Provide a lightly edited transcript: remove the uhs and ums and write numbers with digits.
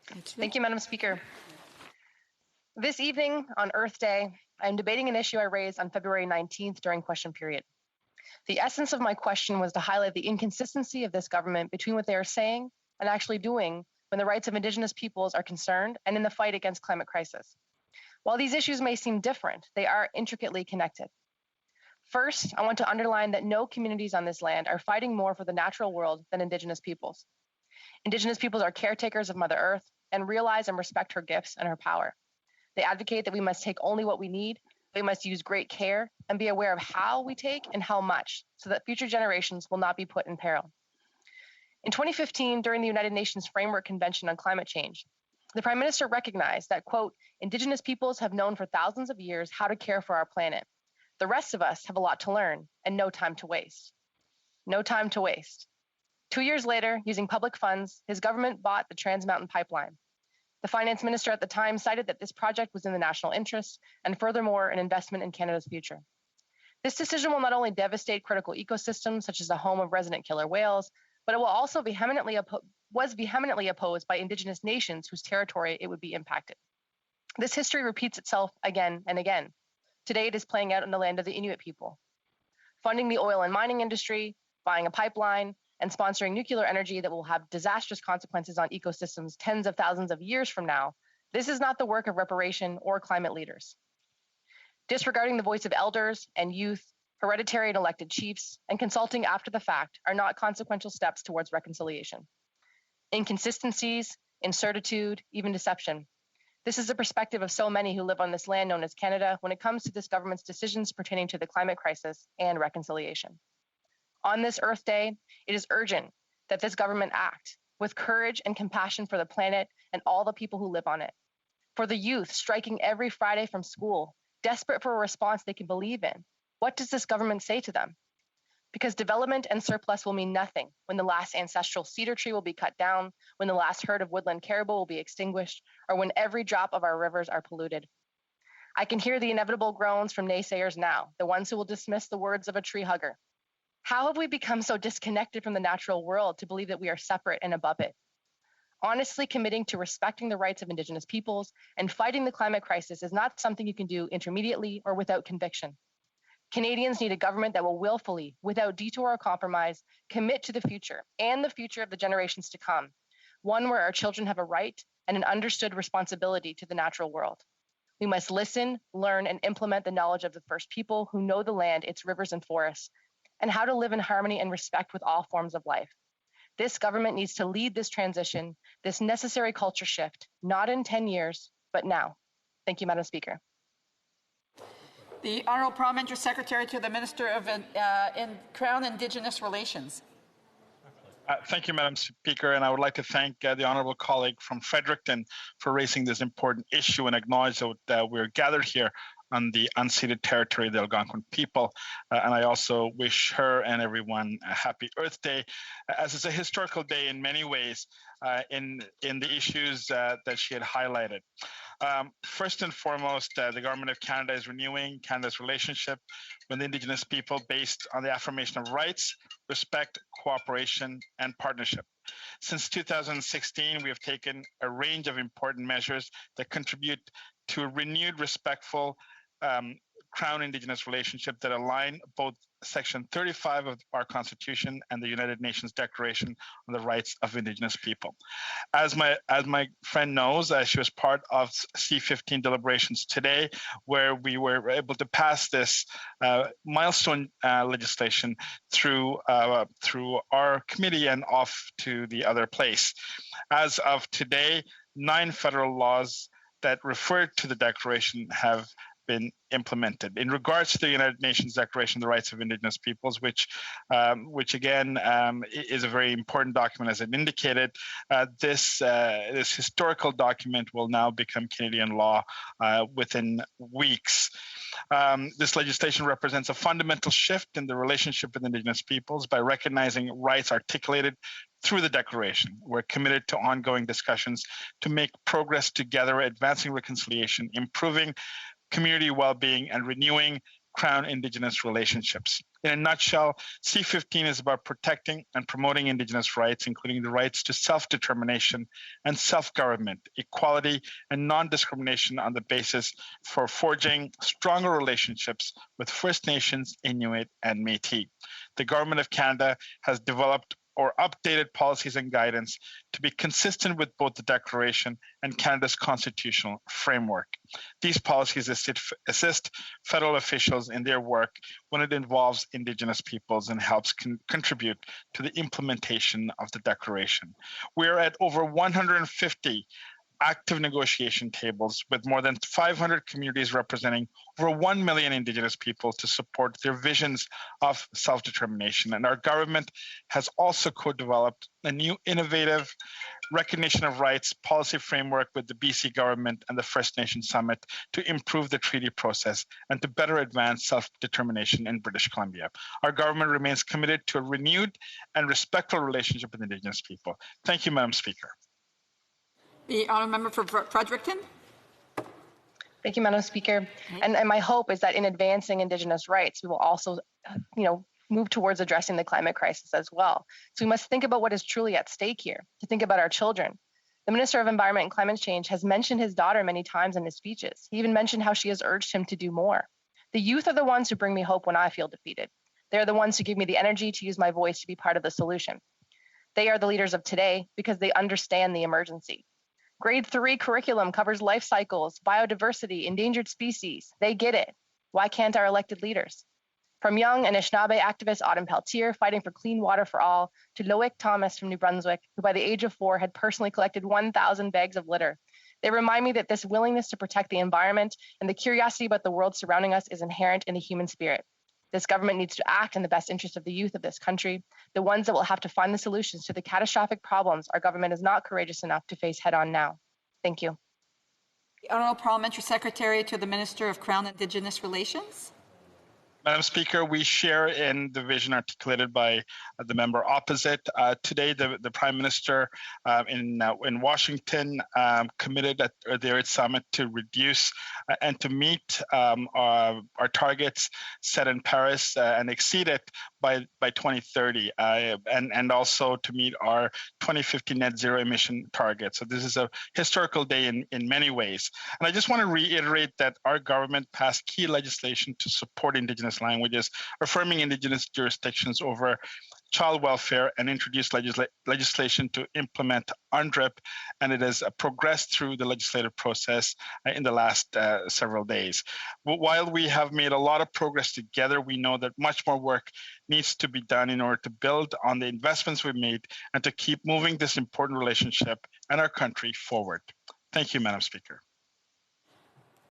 Thank you, Madam Speaker. This evening on Earth Day, I'm debating an issue I raised on February 19th during question period. The essence of my question was to highlight the inconsistency of this government between what they are saying and actually doing when the rights of Indigenous peoples are concerned and in the fight against climate crisis. While these issues may seem different, they are intricately connected. First, I want to underline that no communities on this land are fighting more for the natural world than Indigenous peoples. Indigenous peoples are caretakers of Mother Earth and realize and respect her gifts and her power. They advocate that we must take only what we need, we must use great care and be aware of how we take and how much so that future generations will not be put in peril. In 2015, during the United Nations Framework Convention on Climate Change, the Prime Minister recognized that, quote, Indigenous peoples have known for thousands of years how to care for our planet. The rest of us have a lot to learn and no time to waste. No time to waste. 2 years later, using public funds, his government bought the Trans Mountain Pipeline. The finance minister at the time cited that this project was in the national interest and furthermore, an investment in Canada's future. This decision will not only devastate critical ecosystems such as the home of resident killer whales, but it will also was vehemently opposed by Indigenous nations whose territory it would be impacted. This history repeats itself again and again. Today it is playing out in the land of the Inuit people. Funding the oil and mining industry, buying a pipeline, and sponsoring nuclear energy that will have disastrous consequences on ecosystems tens of thousands of years from now, this is not the work of reparation or climate leaders. Disregarding the voice of elders and youth, hereditary and elected chiefs, and consulting after the fact are not consequential steps towards reconciliation. Inconsistencies, incertitude, even deception. This is the perspective of so many who live on this land known as Canada when it comes to this government's decisions pertaining to the climate crisis and reconciliation. On this Earth Day, it is urgent that this government act with courage and compassion for the planet and all the people who live on it. For the youth striking every Friday from school, desperate for a response they can believe in, what does this government say to them? Because development and surplus will mean nothing when the last ancestral cedar tree will be cut down, when the last herd of woodland caribou will be extinguished, or when every drop of our rivers are polluted. I can hear the inevitable groans from naysayers now, the ones who will dismiss the words of a tree hugger. How have we become so disconnected from the natural world to believe that we are separate and above it? Honestly committing to respecting the rights of Indigenous peoples and fighting the climate crisis is not something you can do intermediately or without conviction. Canadians need a government that will willfully, without detour or compromise, commit to the future and the future of the generations to come, one where our children have a right and an understood responsibility to the natural world. We must listen, learn, and implement the knowledge of the first people who know the land, its rivers and forests, and how to live in harmony and respect with all forms of life. This government needs to lead this transition, this necessary culture shift, not in 10 years, but now. Thank you, Madam Speaker. The Honourable Parliamentary Secretary to the Minister of Crown Indigenous Relations. Thank you, Madam Speaker, and I would like to thank the honourable colleague from Fredericton for raising this important issue and acknowledge that we're gathered here on the unceded territory of the Algonquin people. And I also wish her and everyone a happy Earth Day, as it's a historical day in many ways in the issues that she had highlighted. First and foremost, the Government of Canada is renewing Canada's relationship with Indigenous people based on the affirmation of rights, respect, cooperation, and partnership. Since 2016, we have taken a range of important measures that contribute to a renewed, respectful Crown Indigenous relationship that align both Section 35 of our Constitution and the United Nations Declaration on the Rights of Indigenous People. As my friend knows, she was part of C-15 deliberations today, where we were able to pass this milestone legislation through our committee and off to the other place. As of today, 9 federal laws that refer to the declaration have been implemented. In regards to the United Nations Declaration of the Rights of Indigenous Peoples, which again is a very important document, as it indicated, this historical document will now become Canadian law within weeks. This legislation represents a fundamental shift in the relationship with Indigenous peoples by recognizing rights articulated through the declaration. We're committed to ongoing discussions to make progress together, advancing reconciliation, improving community well-being, and renewing Crown Indigenous relationships. In a nutshell, C15 is about protecting and promoting Indigenous rights, including the rights to self-determination and self-government, equality, and non-discrimination on the basis for forging stronger relationships with First Nations, Inuit, and Métis. The Government of Canada has developed or updated policies and guidance to be consistent with both the Declaration and Canada's constitutional framework. These policies assist federal officials in their work when it involves Indigenous peoples and helps contribute to the implementation of the Declaration. We are at over 150 active negotiation tables with more than 500 communities representing over 1 million Indigenous people to support their visions of self-determination. And our government has also co-developed a new innovative recognition of rights policy framework with the BC government and the First Nation Summit to improve the treaty process and to better advance self-determination in British Columbia. Our government remains committed to a renewed and respectful relationship with Indigenous people. Thank you, Madam Speaker. The honourable member for Fredericton. Thank you, Madam Speaker. And my hope is that in advancing Indigenous rights, we will also, move towards addressing the climate crisis as well. So we must think about what is truly at stake here, to think about our children. The Minister of Environment and Climate Change has mentioned his daughter many times in his speeches. He even mentioned how she has urged him to do more. The youth are the ones who bring me hope when I feel defeated. They are the ones who give me the energy to use my voice to be part of the solution. They are the leaders of today because they understand the emergency. Grade 3 curriculum covers life cycles, biodiversity, endangered species. They get it. Why can't our elected leaders? From young Anishinaabe activist Autumn Peltier fighting for clean water for all, to Loic Thomas from New Brunswick, who by the age of 4 had personally collected 1,000 bags of litter. They remind me that this willingness to protect the environment and the curiosity about the world surrounding us is inherent in the human spirit. This government needs to act in the best interest of the youth of this country, the ones that will have to find the solutions to the catastrophic problems our government is not courageous enough to face head on now. Thank you. The Honourable Parliamentary Secretary to the Minister of Crown Indigenous Relations. Madam Speaker, we share in the vision articulated by the member opposite. Today, the Prime Minister in Washington committed at their summit to reduce and to meet our targets set in Paris and exceed it by 2030, and also to meet our 2050 net zero emission target. So this is a historical day in many ways. And I just want to reiterate that our government passed key legislation to support Indigenous languages, affirming Indigenous jurisdictions over child welfare, and introduced legislation to implement UNDRIP, and it has progressed through the legislative process in the last several days. While we have made a lot of progress together, we know that much more work needs to be done in order to build on the investments we've made and to keep moving this important relationship and our country forward. Thank you, Madam Speaker.